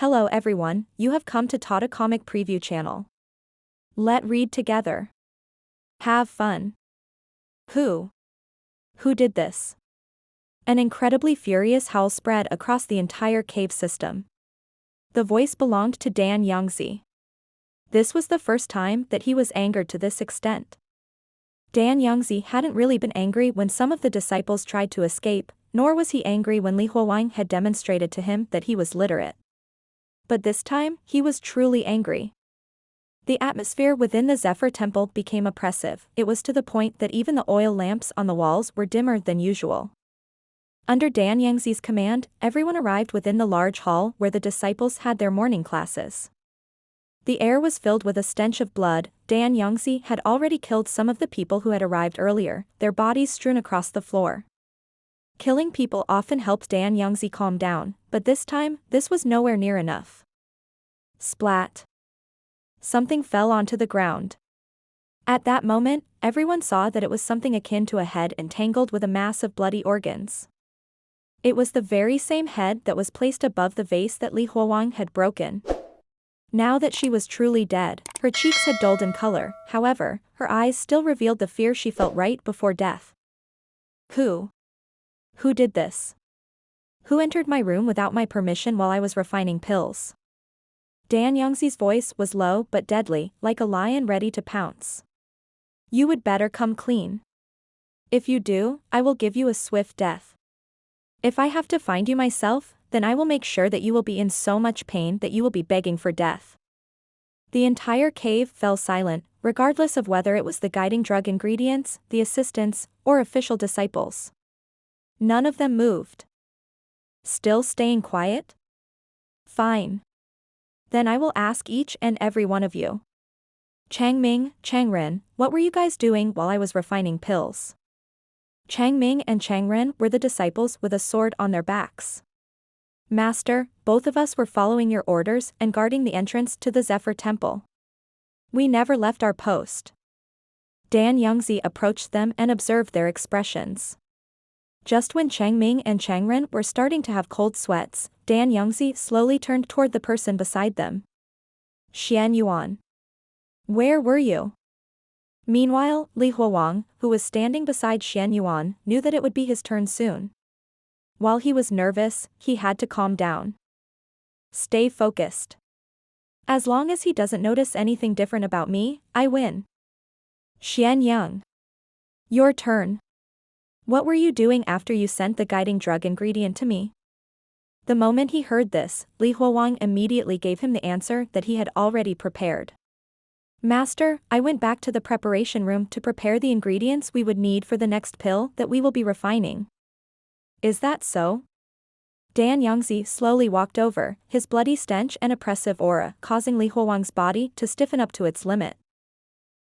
Hello everyone, you have come to Tata Comic Preview channel. Let read together. Have fun. Who did this? An incredibly furious howl spread across the entire cave system. The voice belonged to Dan Yangzi. This was the first time that he was angered to this extent. Dan Yangzi hadn't really been angry when some of the disciples tried to escape, nor was he angry when Li Huowang had demonstrated to him that he was literate. But this time, he was truly angry. The atmosphere within the Zephyr Temple became oppressive. It was to the point that even the oil lamps on the walls were dimmer than usual. Under Dan Yangzi's command, everyone arrived within the large hall where the disciples had their morning classes. The air was filled with a stench of blood. Dan Yangzi had already killed some of the people who had arrived earlier, their bodies strewn across the floor. Killing people often helped Dan Yangzi calm down, but this time, this was nowhere near enough. Splat. Something fell onto the ground. At that moment, everyone saw that it was something akin to a head entangled with a mass of bloody organs. It was the very same head that was placed above the vase that Li Huowang had broken. Now that she was truly dead, her cheeks had dulled in color, however, her eyes still revealed the fear she felt right before death. Who did this? Who entered my room without my permission while I was refining pills? Dan Yangzi's voice was low but deadly, like a lion ready to pounce. You would better come clean. If you do, I will give you a swift death. If I have to find you myself, then I will make sure that you will be in so much pain that you will be begging for death. The entire cave fell silent, regardless of whether it was the guiding drug ingredients, the assistants, or official disciples. None of them moved. Still staying quiet? Fine. Then I will ask each and every one of you. Changming, Changren, what were you guys doing while I was refining pills? Changming and Changren were the disciples with a sword on their backs. Master, both of us were following your orders and guarding the entrance to the Zephyr Temple. We never left our post. Dan Yangzi approached them and observed their expressions. Just when Changming and Changren were starting to have cold sweats, Dan Yangzi slowly turned toward the person beside them. Xian Yuan. Where were you? Meanwhile, Li Huowang, who was standing beside Xian Yuan, knew that it would be his turn soon. While he was nervous, he had to calm down. Stay focused. As long as he doesn't notice anything different about me, I win. Xian Yang. Your turn. What were you doing after you sent the guiding drug ingredient to me? The moment he heard this, Li Huowang immediately gave him the answer that he had already prepared. Master, I went back to the preparation room to prepare the ingredients we would need for the next pill that we will be refining. Is that so? Dan Yangzi slowly walked over, his bloody stench and oppressive aura causing Li Huowang's body to stiffen up to its limit.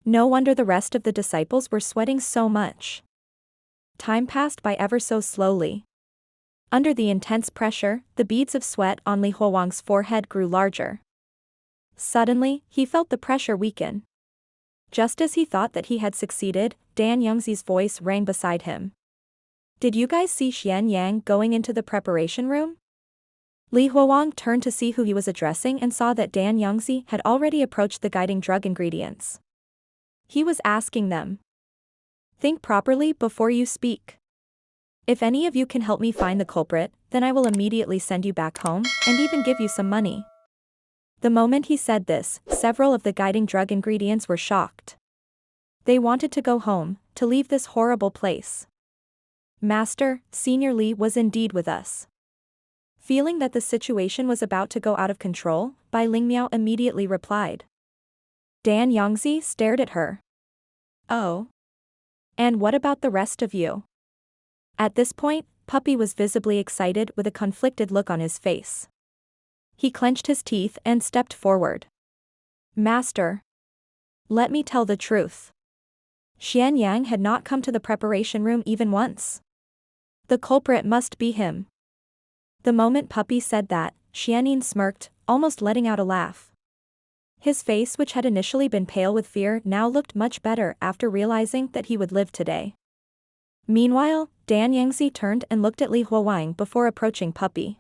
No wonder the rest of the disciples were sweating so much. Time passed by ever so slowly. Under the intense pressure, the beads of sweat on Li Huowang's forehead grew larger. Suddenly, he felt the pressure weaken. Just as he thought that he had succeeded, Dan Yangzi's voice rang beside him. Did you guys see Xian Yang going into the preparation room? Li Huowang turned to see who he was addressing and saw that Dan Yangzi had already approached the guiding drug ingredients. He was asking them. Think properly before you speak. If any of you can help me find the culprit, then I will immediately send you back home, and even give you some money. The moment he said this, several of the guiding drug ingredients were shocked. They wanted to go home, to leave this horrible place. Master, Senior Li was indeed with us. Feeling that the situation was about to go out of control, Bai Lingmiao immediately replied. Dan Yangzi stared at her. Oh. And what about the rest of you? At this point, Puppy was visibly excited with a conflicted look on his face. He clenched his teeth and stepped forward. Master. Let me tell the truth. Xian Yang had not come to the preparation room even once. The culprit must be him. The moment Puppy said that, Xianyin smirked, almost letting out a laugh. His face, which had initially been pale with fear, now looked much better after realizing that he would live today. Meanwhile, Dan Yangzi turned and looked at Li Huowang before approaching Puppy.